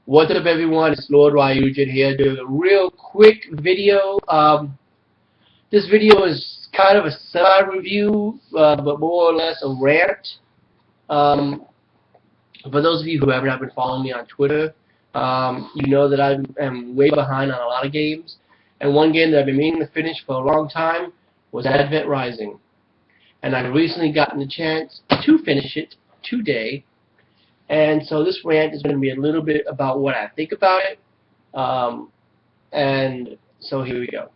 What's up, everyone? It's Lord Ryujin here doing a real quick video. This video is kind of a semi-review, but more or less a rant. Um, for those of you who have not been following me on Twitter, you know that I am way behind on a lot of games. And one game that I've been meaning to finish for a long time was Advent Rising. And I've recently gotten the chance to finish it today. And so this rant is going to be a little bit about what I think about it. And so here we go.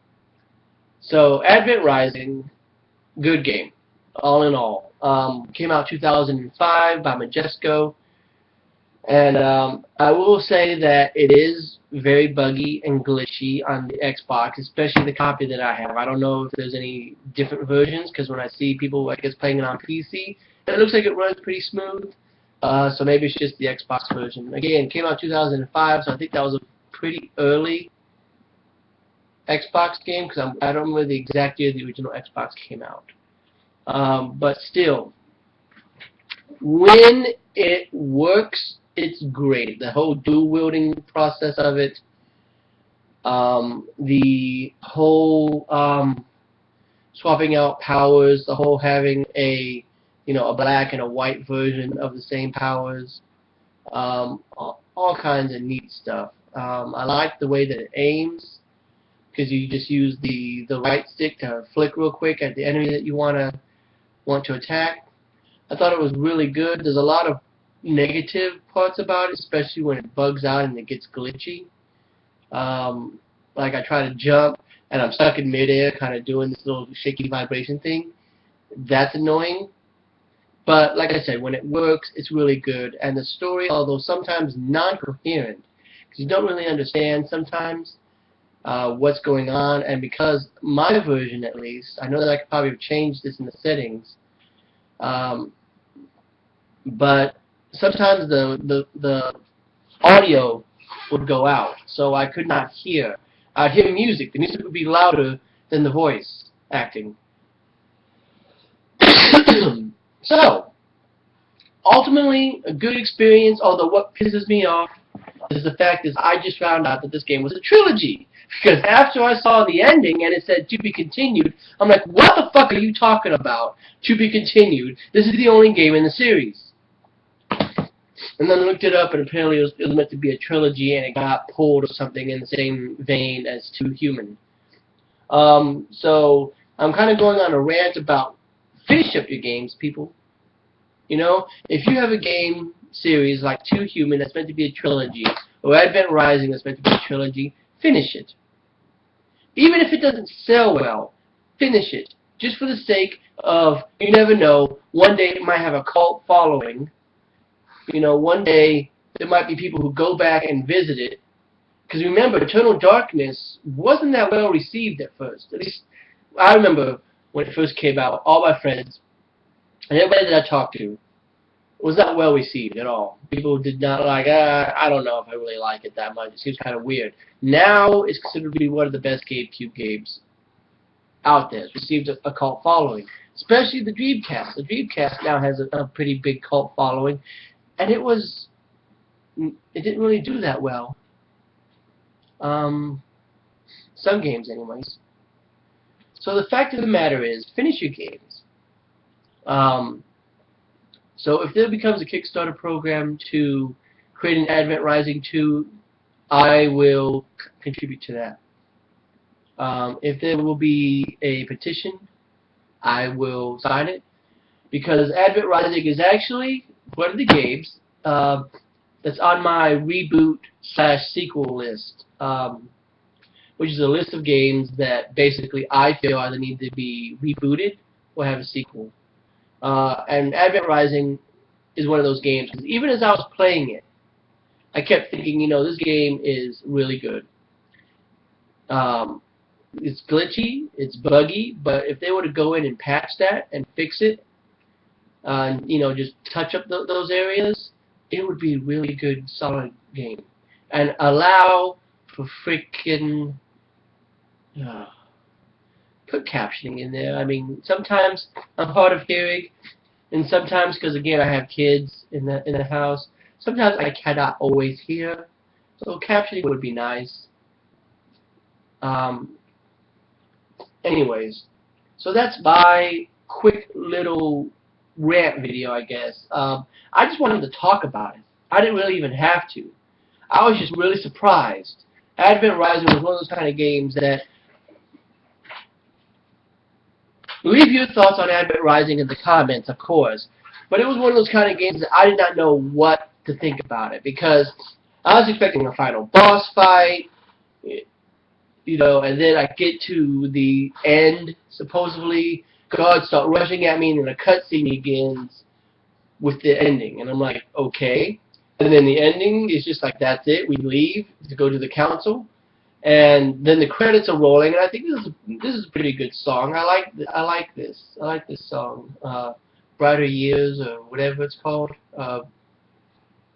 So Advent Rising, good game, all in all. Came out 2005 by Majesco. And I will say that it is very buggy and glitchy on the Xbox, especially the copy that I have. I don't know if there's any different versions, because when I see people, I guess, playing it on PC, it looks like it runs pretty smooth. So maybe it's just the Xbox version. Again, it came out 2005, so I think that was a pretty early Xbox game, because I don't remember the exact year the original Xbox came out. But still, when it works, it's great. The whole dual-wielding process of it, the whole swapping out powers, the whole having a black and a white version of the same powers, all kinds of neat stuff. I like the way that it aims, because you just use the right stick to flick real quick at the enemy that you want to attack. I thought it was really good. There's a lot of negative parts about it, especially when it bugs out and it gets glitchy. Like I try to jump and I'm stuck in midair, kind of doing this little shaky vibration thing. That's annoying. But like I said, when it works, it's really good. And the story, although sometimes non-coherent, because you don't really understand sometimes what's going on, and because my version, at least, I know that I could probably have changed this in the settings, but sometimes the audio would go out, so I could not hear. I'd hear music. The music would be louder than the voice acting. So, ultimately, a good experience, although what pisses me off is the fact that I just found out that this game was a trilogy. Because after I saw the ending and it said to be continued, I'm like, what the fuck are you talking about? To be continued. This is the only game in the series. And then I looked it up, and apparently it was meant to be a trilogy, and it got pulled or something in the same vein as Too Human. So I'm kind of going on a rant about finish up your games, people. You know, if you have a game series like Too Human that's meant to be a trilogy, or Advent Rising that's meant to be a trilogy, finish it. Even if it doesn't sell well, finish it. Just for the sake of, you never know, one day it might have a cult following. You know, one day there might be people who go back and visit it. Because remember, Eternal Darkness wasn't that well received at first. At least, I remember when it first came out, all my friends and everybody that I talked to was not well received at all. People did not like, I don't know if I really like it that much. It seems kind of weird. Now it's considered to be one of the best GameCube games out there. It's received a cult following, especially the Dreamcast. The Dreamcast now has a pretty big cult following, and it didn't really do that well. Some games, anyways. So the fact of the matter is, finish your games. So if there becomes a Kickstarter program to create an Advent Rising 2, I will contribute to that. If there will be a petition, I will sign it, because Advent Rising is actually one of the games that's on my reboot/sequel list, which is a list of games that basically I feel either need to be rebooted or have a sequel. And Advent Rising is one of those games, because even as I was playing it, I kept thinking, you know, this game is really good. It's glitchy, it's buggy, but if they were to go in and patch that and fix it, and you know, just touch up those areas, it would be a really good, solid game, and allow for freaking put captioning in there. I mean, sometimes I'm hard of hearing, and sometimes, because again I have kids in the house, sometimes I cannot always hear. So captioning would be nice. Um, anyways, so that's my quick little rant video, I guess. I just wanted to talk about it. I didn't really even have to. I was just really surprised. Advent Rising was one of those kind of games that leave your thoughts on Advent Rising in the comments, of course. But it was one of those kind of games that I did not know what to think about it because I was expecting a final boss fight, and then I get to the end, supposedly, gods start rushing at me, and then a cutscene begins with the ending. And I'm like, okay. And then the ending is just like, that's it, we leave to go to the council. And then the credits are rolling, and I think this is a pretty good song. I like this song, Brighter Years or whatever it's called. I'll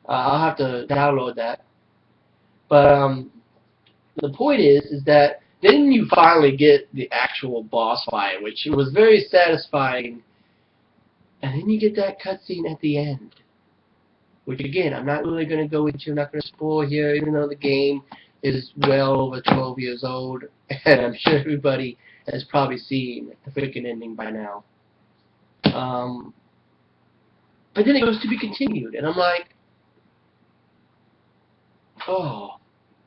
have to download that. But the point is that then you finally get the actual boss fight, which was very satisfying, and then you get that cutscene at the end, which again I'm not really going to go into. I'm not going to spoil here, even though the game is well over 12 years old, and I'm sure everybody has probably seen the freaking ending by now. But then it goes to be continued, and I'm like, oh.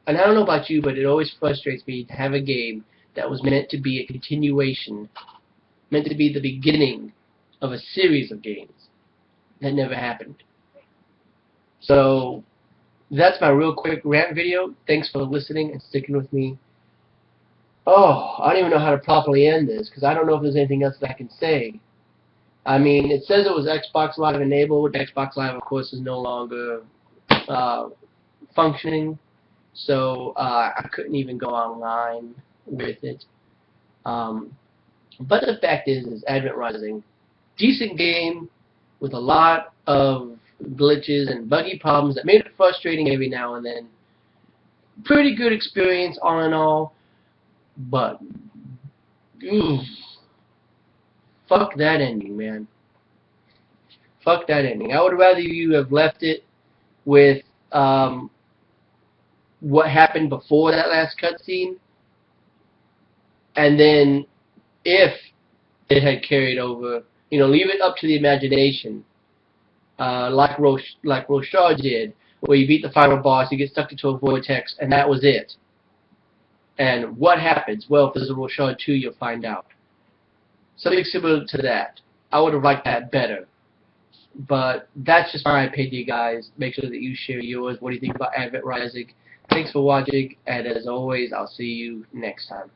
And I don't know about you, but it always frustrates me to have a game that was meant to be a continuation, meant to be the beginning of a series of games that never happened. So that's my real quick rant video. Thanks for listening and sticking with me. Oh, I don't even know how to properly end this because I don't know if there's anything else that I can say. I mean, it says it was Xbox Live enabled. Xbox Live, of course, is no longer functioning. So I couldn't even go online with it. But the fact is Advent Rising, decent game with a lot of glitches and buggy problems that made it frustrating every now and then. Pretty good experience all in all, but fuck that ending, man. Fuck that ending. I would rather you have left it with what happened before that last cutscene, and then if it had carried over, leave it up to the imagination, like Rochard did, where you beat the final boss, you get stuck into a vortex, and that was it. And what happens? Well, if there's a Rochard 2, you'll find out. Something similar to that. I would have liked that better. But that's just my opinion, guys. Make sure that you share yours. What do you think about Advent Rising? Thanks for watching, and as always, I'll see you next time.